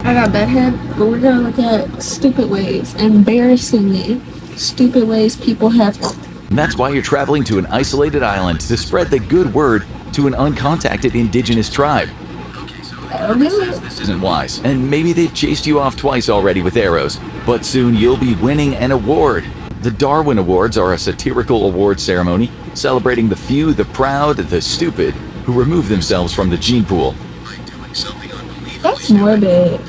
I got that head, but we're gonna look at stupid ways, embarrassingly stupid ways people have. And that's why you're traveling to an isolated island to spread the good word to an uncontacted indigenous tribe. This isn't wise, and maybe they've chased you off twice already with arrows, but soon you'll be winning an award. The Darwin Awards are a satirical award ceremony celebrating the few, the proud, the stupid, who remove themselves from the gene pool. That's morbid.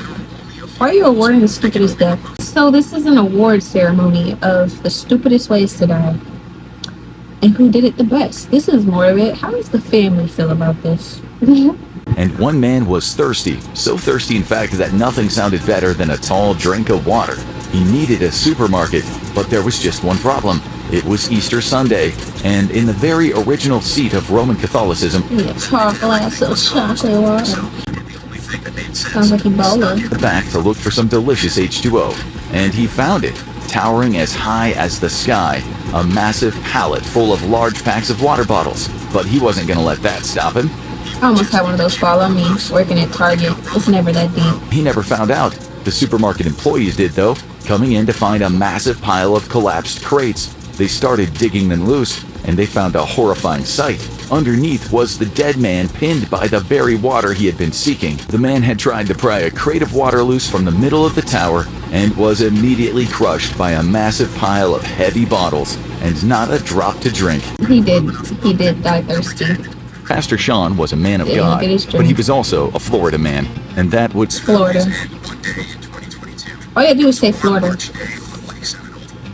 Why are you awarding the stupidest death? So this is an award ceremony of the stupidest ways to die. And who did it the best? This is morbid. How does the family feel about this? And one man was thirsty, so thirsty in fact that nothing sounded better than a tall drink of water. He needed a supermarket, but there was just one problem. It was Easter Sunday, and in the very original seat of Roman Catholicism, a tall glass of chocolate water. Sounds like Ebola. The back to look for some delicious H2O, and he found it, towering as high as the sky, a massive pallet full of large packs of water bottles. But he wasn't going to let that stop him. I almost had one of those fall on me, working at Target. It's never that deep. He never found out. The supermarket employees did, though, coming in to find a massive pile of collapsed crates. They started digging them loose, and they found a horrifying sight. Underneath was the dead man pinned by the very water he had been seeking. The man had tried to pry a crate of water loose from the middle of the tower and was immediately crushed by a massive pile of heavy bottles and not a drop to drink. He did die thirsty. Pastor Sean was a man of God, but he was also a Florida man, and that would... Florida. All you gotta do is say Florida.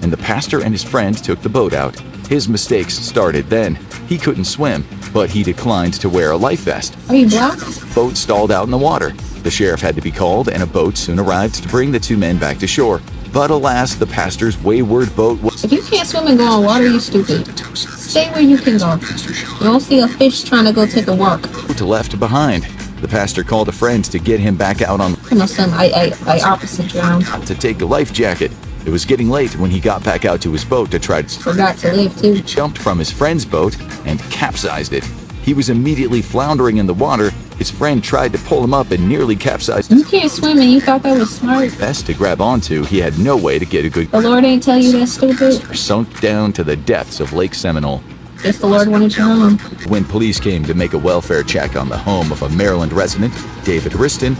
And the pastor and his friend took the boat out. His mistakes started then. He couldn't swim, but he declined to wear a life vest. Are you black? Boat stalled out in the water. The sheriff had to be called, and a boat soon arrived to bring the two men back to shore. But alas, the pastor's wayward boat was... If you can't swim and go on water, you stupid. Stay where you can go. You don't see a fish trying to go take a walk. left behind. The pastor called a friend to get him back out on... Come on, son. I opposite drowned. ...to take a life jacket. It was getting late when he got back out to his boat to try to... Forgot to live, too. ...jumped from his friend's boat and capsized it. He was immediately floundering in the water. His friend tried to pull him up and nearly capsized. You can't swim and you thought that was smart. Best to grab onto, he had no way to get a good... The Lord ain't tell you that, stupid? ...sunk down to the depths of Lake Seminole. Guess the Lord wanted you home. When police came to make a welfare check on the home of a Maryland resident, David Riston,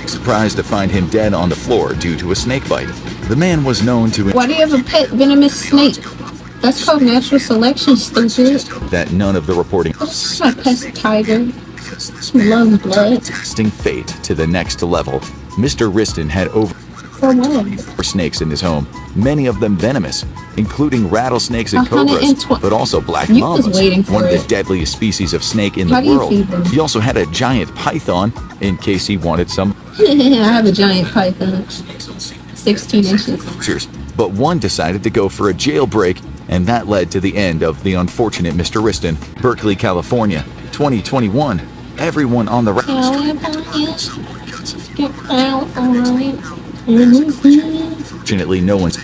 surprised to find him dead on the floor due to a snake bite. The man was known to... Why do you have a pet venomous snake? That's called natural selection, stupid. ...that none of the reporting... This is my pet tiger. He loves blood. ...fate to the next level. Mr. Riston had over... For what? ...snakes in his home, many of them venomous, including rattlesnakes and cobras, but also black mambas, one of the deadliest species of snake in the world. He also had a giant python, in case he wanted some... I have a giant python. 16 inches. But one decided to go for a jailbreak, and that led to the end of the unfortunate Mr. Riston. Berkeley, California, 2021. Everyone on the... Fortunately, no one's...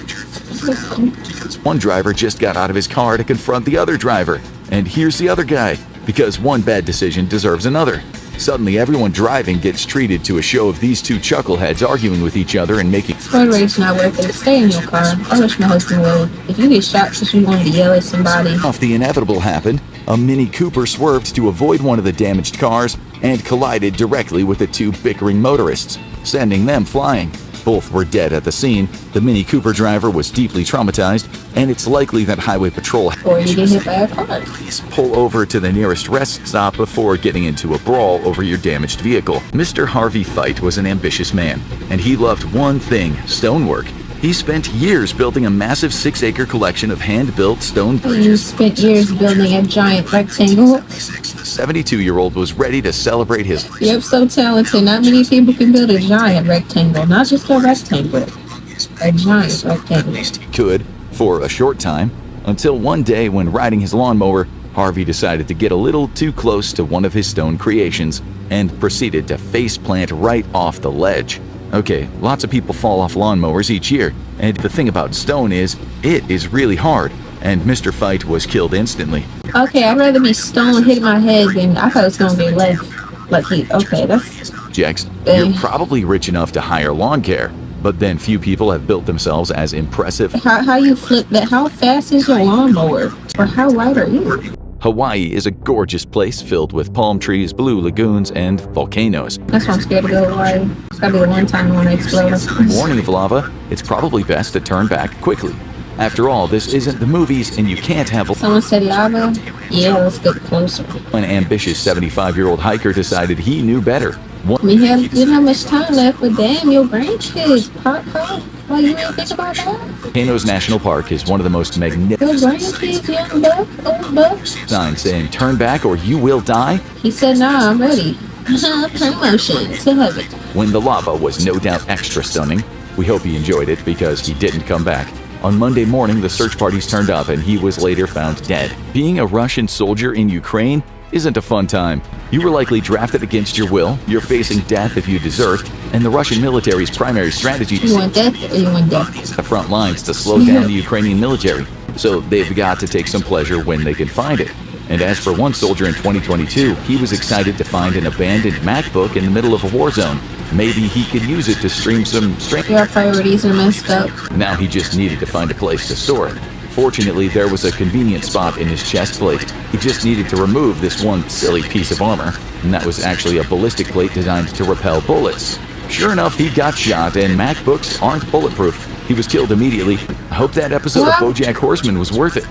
One driver just got out of his car to confront the other driver. And here's the other guy, because one bad decision deserves another. Suddenly, everyone driving gets treated to a show of these two chuckleheads arguing with each other and making... Road rage not worth it. Stay in your car. I wish my husband would. If you get shot because you wanted to yell at somebody... Off the inevitable happened. A Mini Cooper swerved to avoid one of the damaged cars and collided directly with the two bickering motorists, sending them flying. Both were dead at the scene. The Mini Cooper driver was deeply traumatized, and it's likely that Highway Patrol... Or you get hit by a car. ...pull over to the nearest rest stop before getting into a brawl over your damaged vehicle. Mr. Harvey Fite was an ambitious man, and he loved one thing, stonework. He spent years building a massive 6-acre collection of hand-built stone bridges. You spent years building a giant rectangle. 72-year-old was ready to celebrate his... Yep, so talented. Not many people can build a giant rectangle. Not just a rectangle. A giant rectangle. Could, for a short time, until one day when riding his lawnmower, Harvey decided to get a little too close to one of his stone creations and proceeded to face-plant right off the ledge. Okay, lots of people fall off lawnmowers each year, and the thing about stone is, it is really hard, and Mr. Fite was killed instantly. Okay, I'd rather be stone hit my head than I thought it was gonna be left. Okay, Objects, Dang. you're probably rich enough to hire lawn care, but then few people have built themselves as impressive. How you flip that? How fast is your lawnmower? Or how light are you? Hawaii is a gorgeous place filled with palm trees, blue lagoons, and volcanoes. That's why I'm scared to go to Hawaii. It's gotta be the one time I want to explode. Warning of lava, it's probably best to turn back quickly. After all, this isn't the movies, and you can't have Someone said lava? Yeah, let's get closer. an ambitious 75-year-old hiker decided he knew better. We didn't have much time left, but damn, your grandkids. Pop. Why you didn't think about that? Volcanoes National Park is one of the most magnificent Your grandkids, young buck, old buck. signs saying, "Turn back or you will die." He said, nah, I'm ready. Promotion to heaven. When the lava was no doubt extra stunning, we hope he enjoyed it because he didn't come back. On Monday morning, the search parties turned up and he was later found dead. Being a Russian soldier in Ukraine isn't a fun time. You were likely drafted against your will, you're facing death if you desert, and the Russian military's primary strategy You want death or you want death? the front lines to slow down the Ukrainian military, so they've got to take some pleasure when they can find it. And as for one soldier in 2022, he was excited to find an abandoned MacBook in the middle of a war zone. Maybe he could use it to stream some strength. Your priorities are messed up. Now he just needed to find a place to store it. Fortunately, there was a convenient spot in his chest plate. He just needed to remove this one silly piece of armor, and that was actually a ballistic plate designed to repel bullets. Sure enough, he got shot, and MacBooks aren't bulletproof. He was killed immediately. I hope that episode of What? BoJack Horseman was worth it.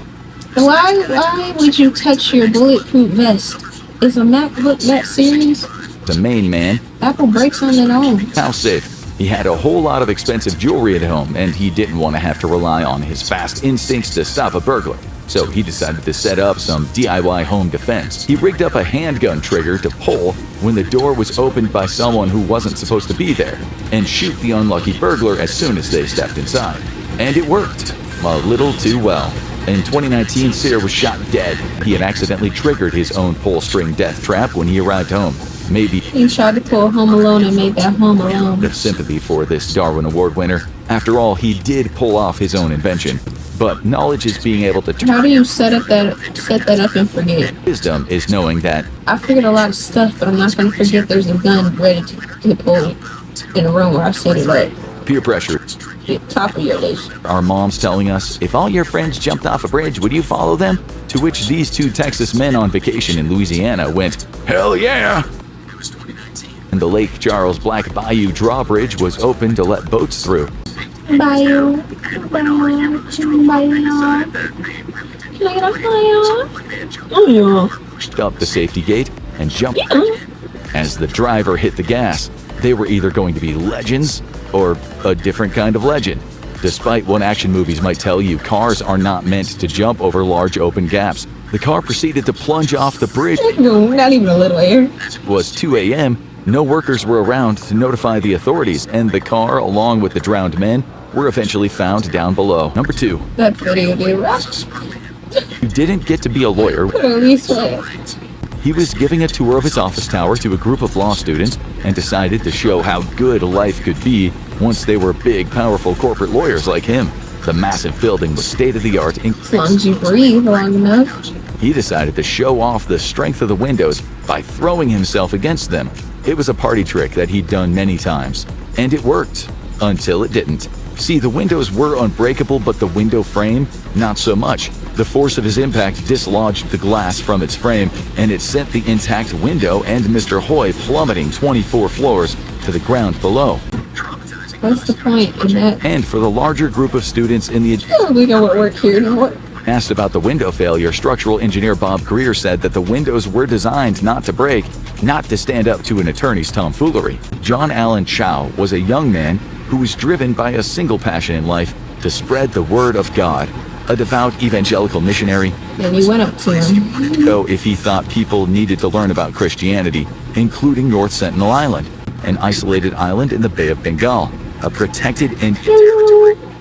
Why would you touch your bulletproof vest? Is a MacBook that serious? The main man, Apple breaks on their own. house safe. He had a whole lot of expensive jewelry at home, and he didn't want to have to rely on his fast instincts to stop a burglar. So he decided to set up some DIY home defense. He rigged up a handgun trigger to pull when the door was opened by someone who wasn't supposed to be there, and shoot the unlucky burglar as soon as they stepped inside. And it worked, a little too well. In 2019, Sear was shot dead. He had accidentally triggered his own pull-string death trap when he arrived home. Maybe He tried to pull Home Alone and made that Home Alone. of sympathy for this Darwin Award winner. After all, he did pull off his own invention. But knowledge is being able to turn. How do you set that up and forget? Wisdom is knowing that I figured a lot of stuff, but I'm not gonna forget there's a gun ready to get pulled in a room where I set it up. peer pressure. The top of your list. Our moms telling us, if all your friends jumped off a bridge, would you follow them? To which these two Texas men on vacation in Louisiana went, hell yeah! And the Lake Charles Black Bayou drawbridge was open to let boats through. Bayou. Bayou. Can I get off Bayou? Oh yeah. Up the safety gate and jumped. As the driver hit the gas, they were either going to be legends or a different kind of legend. Despite what action movies might tell you, cars are not meant to jump over large open gaps. The car proceeded to plunge off the bridge. No, not even a little air. It was 2 a.m. No workers were around to notify the authorities, and the car, along with the drowned men, were eventually found down below. Number 2. That video did rock. You didn't get to be a lawyer. At least what? He was giving a tour of his office tower to a group of law students and decided to show how good life could be once they were big, powerful corporate lawyers like him. The massive building was state-of-the-art. As long as you breathe long enough. He decided to show off the strength of the windows by throwing himself against them. It was a party trick that he'd done many times, and it worked until it didn't. See, the windows were unbreakable, but the window frame, not so much. The force of his impact dislodged the glass from its frame, and it sent the intact window and Mr. Hoy plummeting 24 floors to the ground below. What's the point in that? And for the larger group of students in the We don't want to work here anymore. asked about the window failure, structural engineer Bob Greer said that the windows were designed not to break, not to stand up to an attorney's tomfoolery. John Allen Chow was a young man who was driven by a single passion in life, to spread the word of God. A devout evangelical missionary. Then you went up to him. So if he thought people needed to learn about Christianity, including North Sentinel Island, an isolated island in the Bay of Bengal, a protected and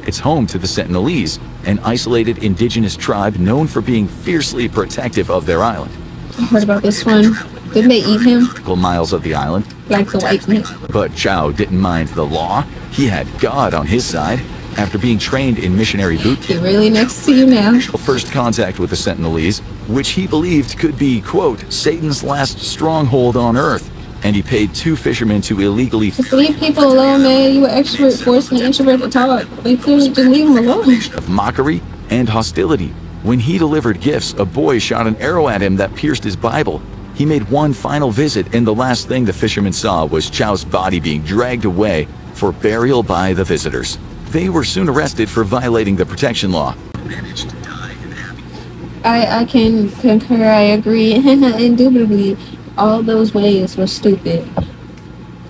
it's home to the Sentinelese, an isolated indigenous tribe known for being fiercely protective of their island. I heard about this one. Didn't they eat him? Miles of the island, Like the white meat? but Chow didn't mind the law. He had God on his side. After being trained in missionary boot camp, He really next to you now. first contact with the Sentinelese, which he believed could be, quote, Satan's last stronghold on earth. and he paid 2 fishermen to illegally Just leave people alone, man. You an extrovert forcing an introvert to talk. Like, just leave them alone. of mockery and hostility. When he delivered gifts, a boy shot an arrow at him that pierced his Bible. He made one final visit, and the last thing the fishermen saw was Chow's body being dragged away for burial by the visitors. They were soon arrested for violating the protection law. I can concur. I agree. Indubitably, all those ways were stupid.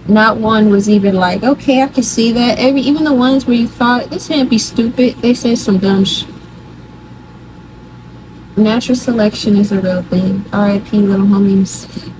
Not one was even like, okay, I can see that. Even the ones where you thought this can't be stupid, they said some dumb Natural selection is a real thing. R.I.P. little homies.